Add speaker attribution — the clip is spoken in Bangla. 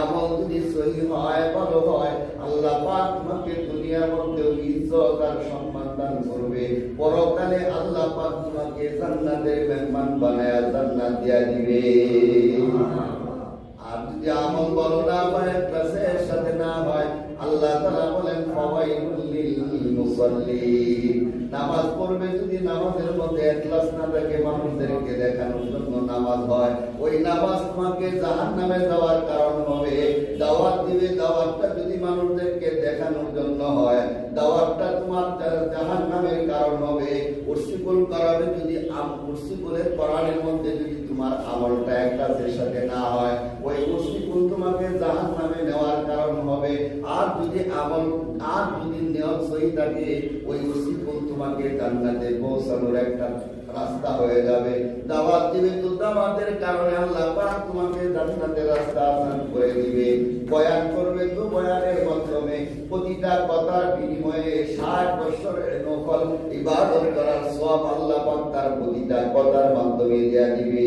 Speaker 1: আমল যদি সহি হয়, ভালো হয়, আল্লাহ পাক তোমাকে দুনিয়ার মধ্যে ইজ্জত আর সম্মান দান করবে, পরকালে আল্লাহ পাক তোমাকে জান্নাতের মেহমান বানায়া জান্নাত দিয়া দিবে। আর যদি আমল ভালো না হয়, ইখলাসের সাথে না হয়, আল্লাহ তাআলা বলেন ফাওয়াইলুল লিল মুসাল্লিন, নামাজ পড়বে যদি নামাজের মধ্যে ইখলাস না থাকে, মানুষদেরকে দেখানোর জন্য নামাজ হয়, ওই নামাজ তোমাকে জাহান্নামে যাওয়ার কারণ হবে। দাওয়াত দিবে, দাওয়াতটা যদি মানুষদেরকে দেখানোর জন্য হয়, দাওয়াতটা তোমার জাহান্নামের কারণ হবে। উর্সিকুল করাবে যদি উর্সিকুলের কোরআনের মধ্যে যদি তোমার আমলটা ইখলাসের সাথে না হয়, ওই উর্সিকুল তোমাকে জাহান্নামে নেওয়ার কারণ হবে। আর যদি নিয়ত সহি থাকে, ওই উর্সিকুল তোমাকে জান্নাতে পৌঁছানোর একটা রাস্তা হয়ে যাবে। দাওয়াত দিবে তো দাওয়াতের কারণে আল্লাহ পাক তোমাকে জান্নাতের রাস্তা আসান করে দিবে। বয়ান করবে তো বয়ানের মাধ্যমে প্রতিটা কথার বিনিময়ে 60 বছরের নফল ইবাদত করার সওয়াব আল্লাহ পাক তার প্রতিটা কথার মাধ্যমে দিয়ে দিবে।